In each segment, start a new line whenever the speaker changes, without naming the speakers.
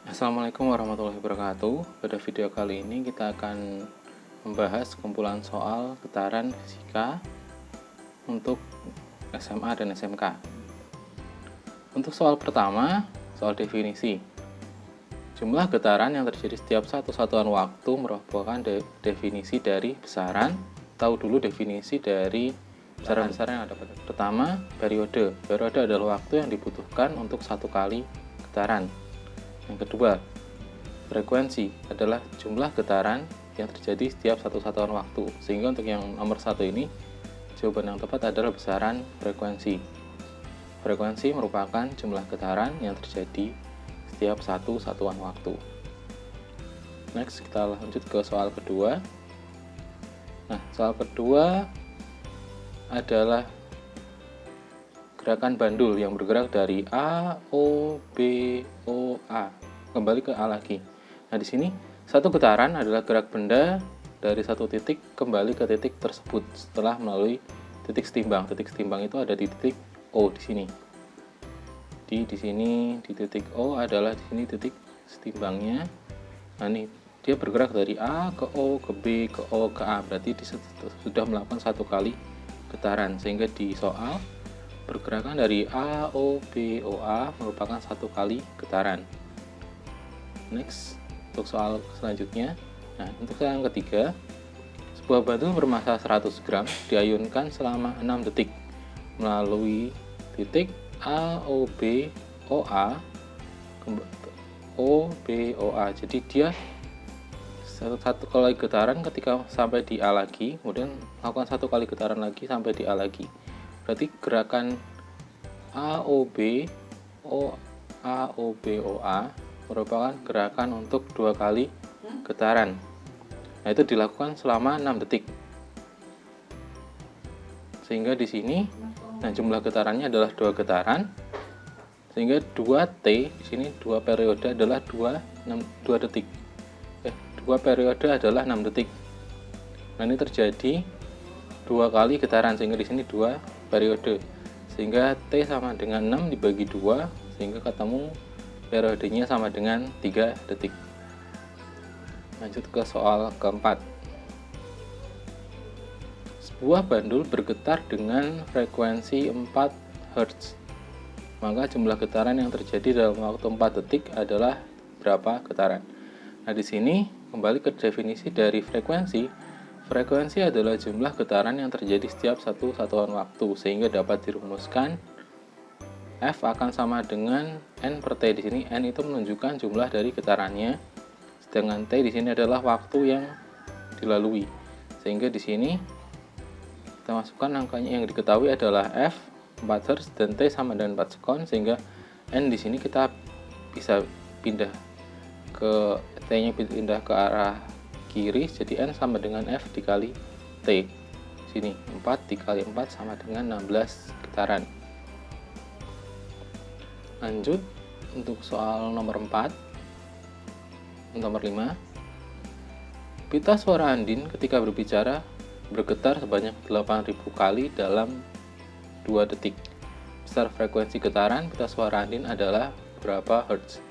Assalamualaikum warahmatullahi wabarakatuh. Pada video kali ini kita akan membahas kumpulan soal getaran fisika untuk SMA dan SMK. Untuk soal pertama, soal definisi. Jumlah getaran yang terjadi setiap satu satuan waktu merupakan definisi dari besaran. Tahu dulu definisi dari besaran-besaran yang ada pada pertama, periode. Periode adalah waktu yang dibutuhkan untuk satu kali getaran. Yang kedua, frekuensi adalah jumlah getaran yang terjadi setiap satu satuan waktu. Sehingga untuk yang nomor satu ini, jawaban yang tepat adalah besaran frekuensi. Frekuensi merupakan jumlah getaran yang terjadi setiap satu satuan waktu. Next, kita lanjut ke soal kedua. Nah, soal kedua adalah gerakan bandul yang bergerak dari A, O, B, O, A. Kembali ke A lagi. Nah, di sini satu getaran adalah gerak benda dari satu titik kembali ke titik tersebut setelah melalui titik setimbang. Titik setimbang itu ada di titik O di sini. Di sini di titik O adalah di sini titik setimbangnya. Nah, ini dia bergerak dari A ke O ke B ke O ke A. Berarti sudah melakukan satu kali getaran, sehingga di soal pergerakan dari A, O, B, O, A merupakan satu kali getaran. Next, untuk soal selanjutnya. Nah, untuk yang ketiga, sebuah batu bermassa 100 gram diayunkan selama 6 detik melalui titik A, O, B, O, A, O, B, O, A. Jadi dia satu kali getaran ketika sampai di A lagi, kemudian melakukan satu kali getaran lagi sampai di A lagi. Berarti gerakan A, O, B, O, A, O, B, O, A merupakan gerakan untuk dua kali getaran. Nah, itu dilakukan selama 6 detik. Sehingga di sini, nah jumlah getarannya adalah 2 getaran. Sehingga 2T di sini 2 periode adalah 2 detik. 2 periode adalah 6 detik. Nah, ini terjadi 2 kali getaran, sehingga di sini 2 periode. Sehingga T sama dengan 6 dibagi 2, sehingga ketemu periodenya sama dengan 3 detik. Lanjut ke soal keempat. Sebuah bandul bergetar dengan frekuensi 4 Hz. Maka jumlah getaran yang terjadi dalam waktu 4 detik adalah berapa getaran? Nah, di sini kembali ke definisi dari frekuensi. Frekuensi adalah jumlah getaran yang terjadi setiap satu satuan waktu, sehingga dapat dirumuskan F akan sama dengan N per T. Di sini N itu menunjukkan jumlah dari getarannya, sedangkan T di sini adalah waktu yang dilalui. Sehingga di sini kita masukkan angkanya yang diketahui adalah F 4 Hz dan T sama dengan 4 sekon, sehingga N di sini kita bisa pindah ke T-nya pindah ke arah kiri, jadi N sama dengan F dikali T. Sini 4 dikali 4 sama dengan 16 getaran. Lanjut untuk soal nomor 4. Nomor 5. Pita suara Andin ketika berbicara bergetar sebanyak 8000 kali dalam 2 detik. Besar frekuensi getaran pita suara Andin adalah berapa Hz?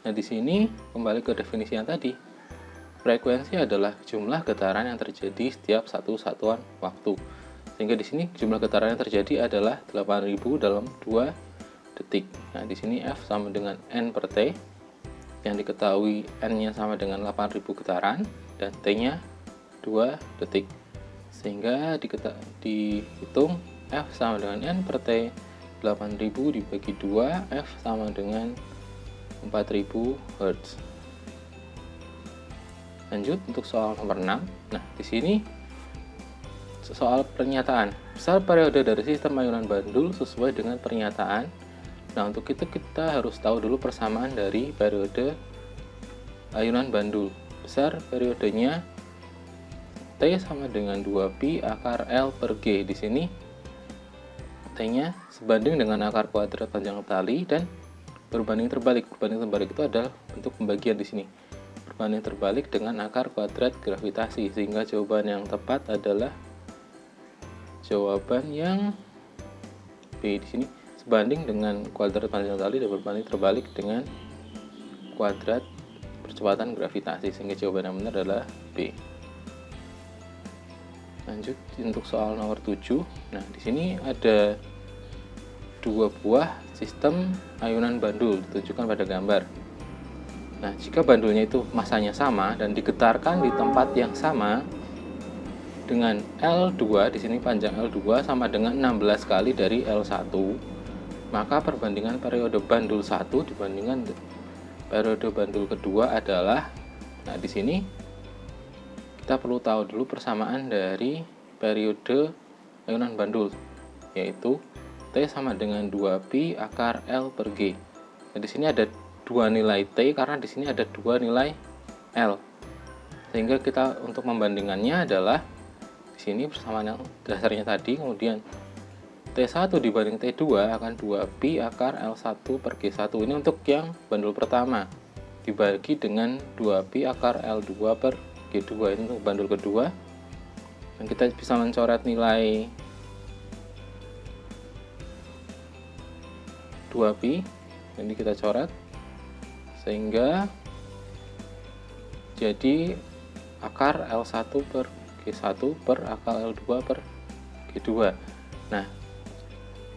Nah, di sini kembali ke definisi yang tadi. Frekuensi adalah jumlah getaran yang terjadi setiap satu satuan waktu. Sehingga di sini jumlah getaran yang terjadi adalah 8000 dalam 2 detik. Nah, di sini F sama dengan N per T. Yang diketahui N-nya sama dengan 8000 getaran dan T-nya 2 detik. Sehingga dihitung F sama dengan N per T 8000 dibagi 2, F sama dengan 4000 Hz. Lanjut untuk soal nomor 6. Nah, di sini soal pernyataan. Besar periode dari sistem ayunan bandul sesuai dengan pernyataan. Nah, untuk itu kita harus tahu dulu persamaan dari periode ayunan bandul. Besar periodenya T sama dengan 2pi akar L per G. Di sini T-nya sebanding dengan akar kuadrat panjang tali dan berbanding terbalik. Berbanding terbalik itu adalah bentuk pembagian di sini. Berbanding terbalik dengan akar kuadrat gravitasi, sehingga jawaban yang tepat adalah jawaban yang B di sini. Sebanding dengan kuadrat panjang tali dan berbanding terbalik dengan kuadrat percepatan gravitasi, sehingga jawaban yang benar adalah B. Lanjut untuk soal nomor 7. Nah, di sini ada dua buah sistem ayunan bandul ditunjukkan pada gambar. Nah, jika bandulnya itu masanya sama dan digetarkan di tempat yang sama dengan L2, di sini panjang L2 sama dengan 16 kali dari L1, maka perbandingan periode bandul 1 dibandingkan periode bandul kedua adalah, nah di sini kita perlu tahu dulu persamaan dari periode ayunan bandul, yaitu T sama dengan 2pi akar L per G. Nah, di sini ada dua nilai T karena di sini ada dua nilai L. Sehingga kita untuk membandingkannya adalah di sini persamaan yang dasarnya tadi, kemudian T1 dibanding T2 akan 2pi akar L1 per G1. Ini untuk yang bandul pertama, dibagi dengan 2pi akar L2 per G2. Ini untuk bandul kedua. Dan kita bisa mencoret nilai 2pi. Ini kita coret sehingga jadi akar L1 per G1 per akar L2 per G2. Nah,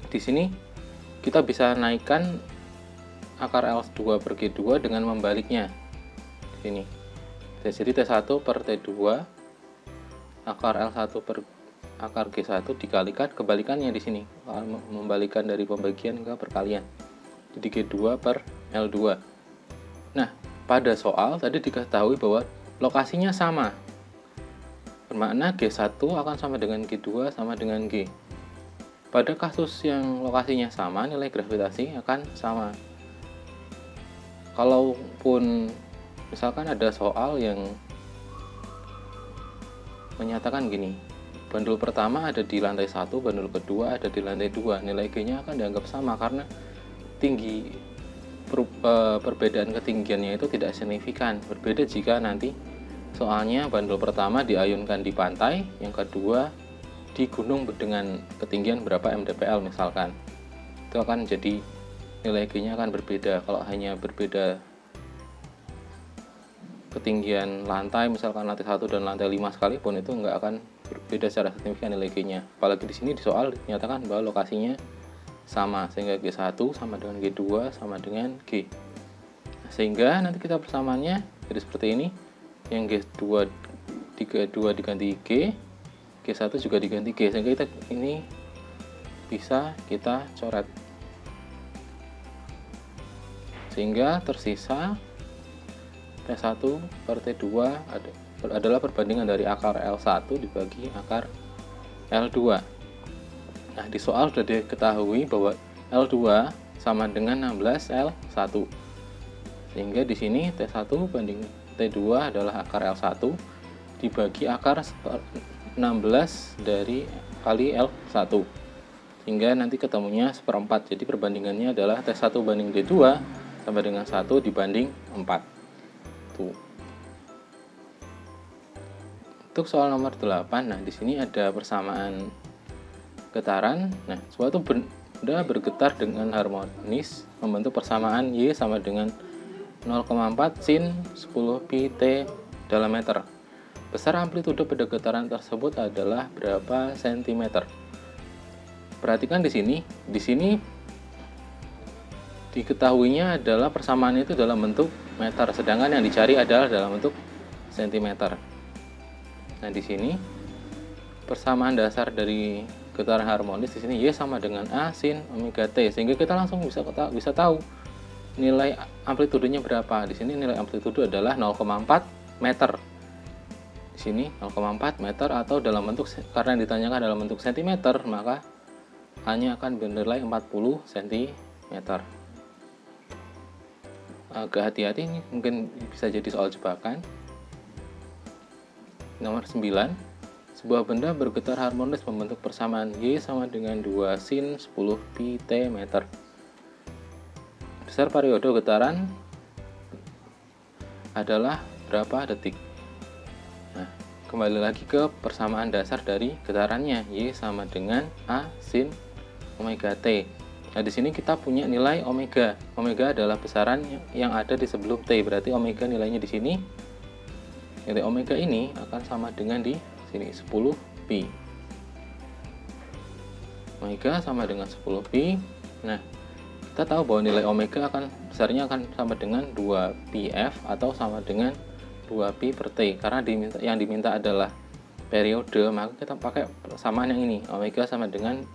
di sini kita bisa naikkan akar L2 per G2 dengan membaliknya. Di sini. Jadi T1 per T2 akar L1 per akar G1 dikalikan kebalikannya di sini. Membalikan dari pembagian ke perkalian. Jadi G2 per L2. Nah, pada soal tadi diketahui bahwa lokasinya sama. Bermakna G1 akan sama dengan G2 sama dengan G. Pada kasus yang lokasinya sama, nilai gravitasi akan sama. Kalaupun misalkan ada soal yang menyatakan gini, bandul pertama ada di lantai 1, bandul kedua ada di lantai 2, nilai G-nya akan dianggap sama karena tinggi perbedaan ketinggiannya itu tidak signifikan. Berbeda jika nanti soalnya bandul pertama diayunkan di pantai, yang kedua di gunung dengan ketinggian berapa mdpl misalkan. Itu akan jadi nilai G-nya akan berbeda. Kalau hanya berbeda ketinggian lantai, misalkan lantai 1 dan lantai 5 sekalipun, itu nggak akan berbeda secara signifikan nilai G-nya. Apalagi di sini di soal dinyatakan bahwa lokasinya sama, sehingga G1 sama dengan G2 sama dengan G. Sehingga nanti kita persamaannya jadi seperti ini. Yang G2 diganti G, G1 juga diganti G, sehingga ini bisa kita coret. Sehingga tersisa T1 per T2 adalah perbandingan dari akar L1 dibagi akar L2. Nah, di soal sudah diketahui bahwa L2 sama dengan 16 L1. Sehingga di sini T1 banding T2 adalah akar L1 dibagi akar 16 dari kali L1. Sehingga nanti ketemunya seperempat. Jadi perbandingannya adalah T1 banding D2 sama dengan 1 dibanding 4. Untuk soal nomor 8, nah di sini ada persamaan getaran. Nah, suatu benda bergetar dengan harmonis membentuk persamaan Y sama dengan 0,4 sin 10 pi T dalam meter. Besar amplitude pada getaran tersebut adalah berapa sentimeter? Perhatikan di sini diketahuinya adalah persamaan itu dalam bentuk meter, sedangkan yang dicari adalah dalam bentuk sentimeter. Nah, di sini persamaan dasar dari getaran harmonis di sini Y sama dengan A sin omega T, sehingga kita langsung bisa tahu nilai amplitudenya berapa. Di sini nilai amplitudo adalah 0,4 meter. Di sini 0,4 meter, atau dalam bentuk, karena ditanyakan dalam bentuk sentimeter, maka hanya akan bernilai 40 cm. Agak hati-hati, ini mungkin bisa jadi soal jebakan. Nomor 9, sebuah benda bergetar harmonis membentuk persamaan Y sama dengan 2 sin 10 pi T meter. Besar periode getaran adalah berapa detik? Nah, kembali lagi ke persamaan dasar dari getarannya, Y sama dengan A sin omega T. Nah, di sini kita punya nilai omega. Omega adalah besaran yang ada di sebelum T. Berarti omega nilainya di sini. Nilai omega ini akan sama dengan di sini 10pi. Omega sama dengan 10pi. Nah, kita tahu bahwa nilai omega besarnya akan sama dengan 2πf atau sama dengan 2pi per T. Karena yang diminta adalah periode, maka kita pakai persamaan yang ini. Omega sama dengan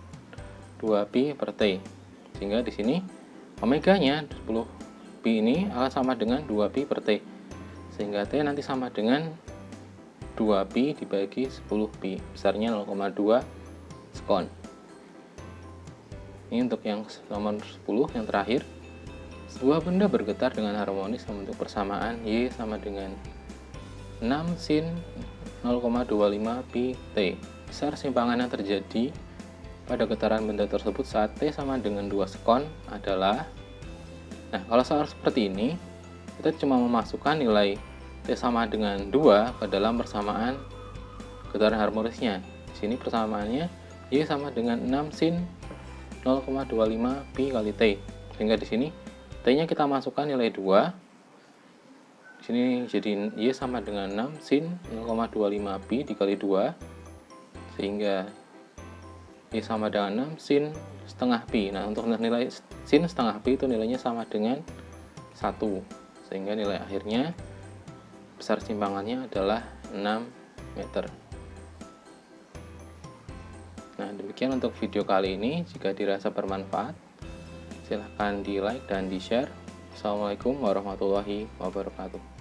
2pi per T. Sehingga di sini omeganya 10pi ini akan sama dengan 2pi per T. Sehingga T nanti sama dengan 2pi dibagi 10pi. Besarnya 0,2 sekon. Ini untuk yang nomor 10 yang terakhir. Sebuah benda bergetar dengan harmonis membentuk persamaan Y sama dengan 6 sin 0,25 pi T. Besar simpangan yang terjadi pada getaran benda tersebut saat T sama dengan 2 sekon adalah. Nah, kalau soal seperti ini, kita cuma memasukkan nilai T sama dengan 2 ke dalam persamaan getaran harmonisnya. Di sini persamaannya Y sama dengan 6 sin 0,25 pi kali T. Sehingga di sini T-nya kita masukkan nilai 2. Di sini jadi Y sama dengan 6 sin 0,25 pi dikali 2. Sehingga Y sama dengan 6 sin setengah pi. Nah, untuk nilai sin setengah pi itu nilainya sama dengan 1. Sehingga nilai akhirnya besar simpangannya adalah 6 meter. Nah, demikian untuk video kali ini. Jika dirasa bermanfaat, silahkan di like dan di share. Assalamualaikum warahmatullahi wabarakatuh.